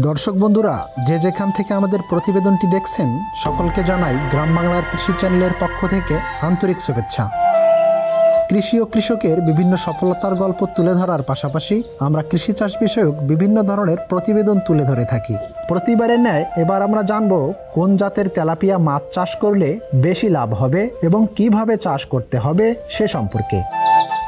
দর্শক বন্ধুরা, যে যেখান থেকে আমাদের প্রতিবেদনটি দেখছেন সকলকে জানাই গ্রাম বাংলার কৃষি চ্যানেলের পক্ষ থেকে আন্তরিক শুভেচ্ছা। কৃষি ও কৃষকের বিভিন্ন সফলতার গল্প তুলে ধরার পাশাপাশি আমরা কৃষি চাষ বিষয়ক বিভিন্ন ধরনের প্রতিবেদন তুলে ধরে থাকি। প্রতিবারের ন্যায় এবার আমরা জানব কোন জাতের তেলাপিয়া মাছ চাষ করলে বেশি লাভ হবে এবং কিভাবে চাষ করতে হবে সে সম্পর্কে।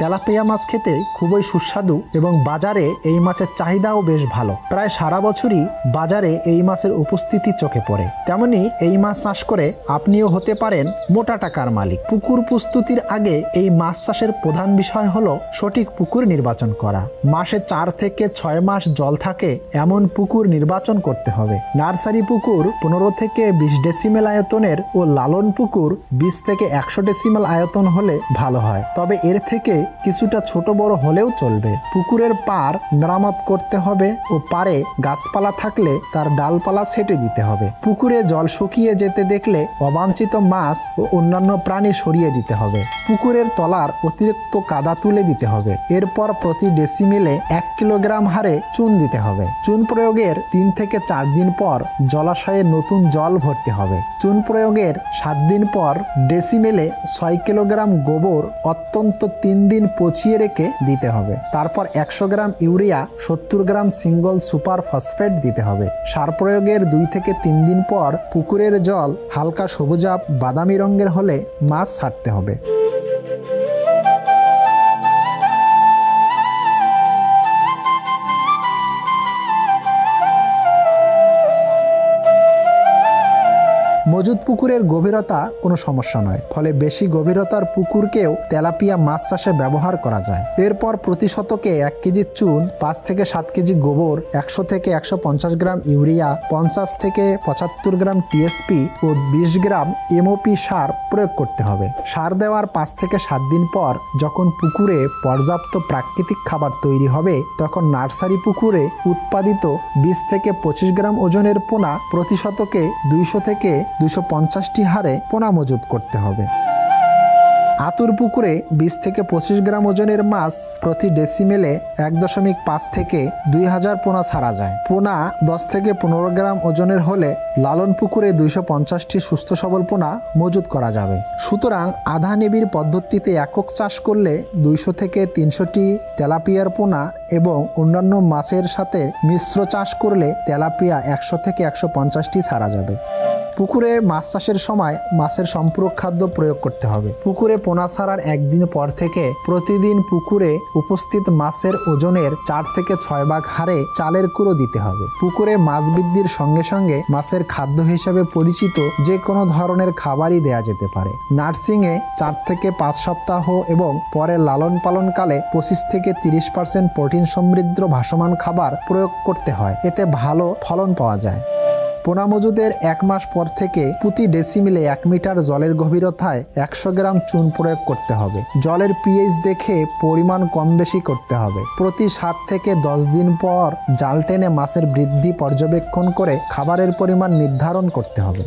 তেলাপিয়া মাছ খেতে খুবই সুস্বাদু এবং বাজারে এই মাছের চাহিদাও বেশ ভালো। প্রায় সারা বছরই বাজারে এই মাছের উপস্থিতি চোখে পড়ে। তেমনি এই মাছ চাষ করে আপনিও হতে পারেন মোটা টাকার মালিক। পুকুর প্রস্তুতির আগে এই মাছ চাষের প্রধান বিষয় হলো সঠিক পুকুর নির্বাচন করা। মাসে 4 থেকে 6 মাস জল থাকে এমন পুকুর নির্বাচন করতে হবে। নার্সারি পুকুর 15 থেকে 20 ডেসিমেল আয়তনের ও লালন পুকুর 20 থেকে 100 ডেসিমেল আয়তন হলে ভালো হয়, তবে এর থেকে কিছুটা ছোট বড় হলেও চলবে। পুকুরের পাড় মেরামত করতে হবে ও পাড়ে গাছপালা থাকলে তার ডালপালা ছেঁটে দিতে হবে। পুকুরে জল শুকিয়ে যেতে দেখলে অবাঞ্ছিত মাছ ও অন্যান্য প্রাণী সরিয়ে দিতে হবে। পুকুরের তলার অতিরিক্ত কাদা তুলে দিতে হবে। এরপর প্রতি ডেসিমেলে 1 কিলোগ্রাম হারে চুন দিতে হবে। চুন প্রয়োগের 3 থেকে 4 দিন পর জলাশয়ে নতুন জল ভরতে হবে। চুন প্রয়োগের 7 দিন পর ডেসিমেলে 6 কিলোগ্রাম গোবর অত্যন্ত 3 দিন পচিয়ে রেখে দিতে হবে। তারপর 100 গ্রাম ইউরিয়া, 70 গ্রাম সিঙ্গল সুপার ফসফেট দিতে হবে। সার প্রয়োগের 2 থেকে 3 দিন পর পুকুরের জল হালকা সবুজাভ বাদামি রঙের হলে মাছ ছাড়তে হবে। মজুদ পুকুরের গভীরতা কোনো সমস্যা নয়, ফলে বেশি গভীরতার পুকুরকেও তেলাপিয়া মাছ চাষে ব্যবহার করা যায়। এরপর প্রতি শতকে 1 কেজি চুন, 5 থেকে 7 কেজি গোবর, 100 থেকে 150 গ্রাম ইউরিয়া, 50 থেকে 75 গ্রাম টিএসপি ও 20 গ্রাম এমওপি সার প্রয়োগ করতে হবে। সার দেওয়ার 5 থেকে 7 দিন পর যখন পুকুরে পর্যাপ্ত প্রাকৃতিক খাবার তৈরি হবে, তখন নার্সারি পুকুরে উৎপাদিত 20 থেকে 25 গ্রাম ওজনের পোনা প্রতি শতকে 200 থেকে 250টি হারে পোনা মজুত করতে হবে। আতুর পুকুরে 20 থেকে 25 গ্রাম ওজনের মাছ প্রতি ডেসিমেলে 1.5 থেকে 2000 পোনা ছাড়া যায়। পোনা 10 থেকে 15 গ্রাম ওজনের হলে লালন পুকুরে 250টি সুস্থ সবল পোনা মজুত করা যাবে। সুতরাং আধা নিবিড় পদ্ধতিতে একক চাষ করলে 200 থেকে 300টি তেলাপিয়ার পোনা এবং অন্যান্য মাছের সাথে মিশ্র চাষ করলে তেলাপিয়া 100 থেকে 150টি ছাড়া যাবে। পুকুরে মাছ চাষের সময় মাছের সম্পূরক খাদ্য প্রয়োগ করতে হবে। পুকুরে পোনা ছাড়ার 1 দিন পর থেকে প্রতিদিন পুকুরে উপস্থিত মাছের ওজনের 4 থেকে 6 ভাগ হারে চালের কুড়ো দিতে হবে। পুকুরে মাছ বৃদ্ধির সঙ্গে সঙ্গে মাছের খাদ্য হিসেবে পরিচিত যে কোনো ধরনের খাবারই দেয়া যেতে পারে। নার্সিংয়ে 4 থেকে 5 সপ্তাহ এবং পরে লালন পালনকালে 25 থেকে 30% প্রোটিন সমৃদ্ধ ভাসমান খাবার প্রয়োগ করতে হয়। এতে ভালো ফলন পাওয়া যায়। পোনা মজুদের 1 মাস পর থেকে প্রতি ডেসিমেলে 1 মিটার জলের গভীরতায় 100 গ্রাম চুন প্রয়োগ করতে হবে। জলের পিএইচ দেখে পরিমাণ কম বেশি করতে হবে। প্রতি 7 থেকে 10 দিন পর জাল টেনে মাছের বৃদ্ধি পর্যবেক্ষণ করে খাবারের পরিমাণ নির্ধারণ করতে হবে।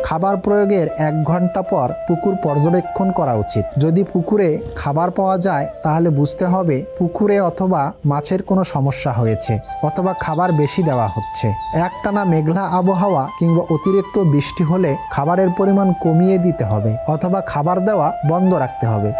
খাবার প্রয়োগের 1 ঘন্টা পর পুকুর পর্যবেক্ষণ করা উচিত। যদি পুকুরে খাবার পাওয়া যায় তাহলে বুঝতে হবে পুকুরে অথবা মাছের কোনো সমস্যা হয়েছে অথবা খাবার বেশি দেওয়া হচ্ছে। একটানা মেঘলা আবহাওয়া কিংবা অতিরিক্ত বৃষ্টি হলে খাবারের পরিমাণ কমিয়ে দিতে হবে অথবা খাবার দেওয়া বন্ধ রাখতে হবে।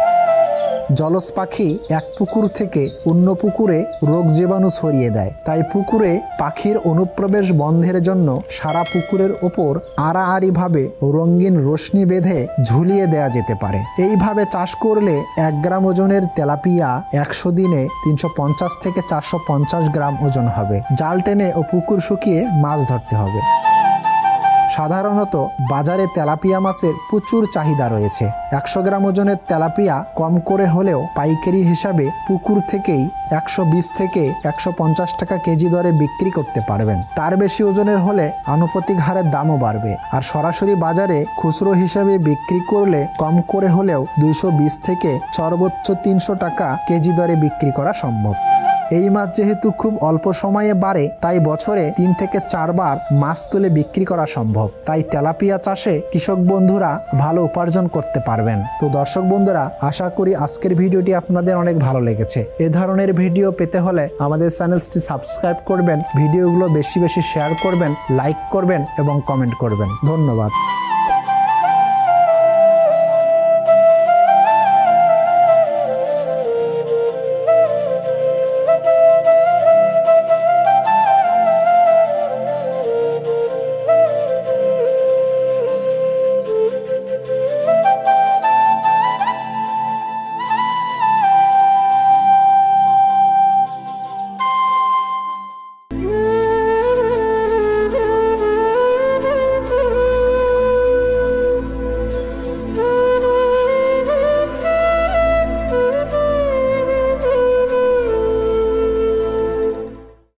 জলজ পাখি এক পুকুর থেকে অন্য পুকুরে রোগ জীবাণু ছড়িয়ে দেয়, তাই পুকুরে পাখির অনুপ্রবেশ বন্ধের জন্য সারা পুকুরের ওপর আড়াআড়িভাবে রঙিন রশ্মি বেঁধে ঝুলিয়ে দেয়া যেতে পারে। এইভাবে চাষ করলে 1 গ্রাম ওজনের তেলাপিয়া 100 দিনে 350 থেকে 450 গ্রাম ওজন হবে। জাল টেনে ও পুকুর শুকিয়ে মাছ ধরতে হবে। সাধারণত বাজারে তেলাপিয়া মাছের প্রচুর চাহিদা রয়েছে। 100 গ্রাম ওজনের তেলাপিয়া কম করে হলেও পাইকারি হিসাবে পুকুর থেকেই 120 থেকে 150 টাকা কেজি দরে বিক্রি করতে পারবেন। তার বেশি ওজনের হলে আনুপাতিক হারে দামও বাড়বে। আর সরাসরি বাজারে খুচরো হিসাবে বিক্রি করলে কম করে হলেও 220 থেকে সর্বোচ্চ 300 টাকা কেজি দরে বিক্রি করা সম্ভব। এই মাছ যেহেতু খুব অল্প সময়ে বাড়ে, তাই বছরে 3 থেকে 4 বার মাছ তুলে বিক্রি করা সম্ভব। তাই তেলাপিয়া চাষে কৃষক বন্ধুরা ভালো উপার্জন করতে পারবেন। তো দর্শক বন্ধুরা, আশা করি আজকের ভিডিওটি আপনাদের অনেক ভালো লেগেছে। এ ধরনের ভিডিও পেতে হলে আমাদের চ্যানেলটি সাবস্ক্রাইব করবেন, ভিডিওগুলো বেশি বেশি শেয়ার করবেন, লাইক করবেন এবং কমেন্ট করবেন। ধন্যবাদ।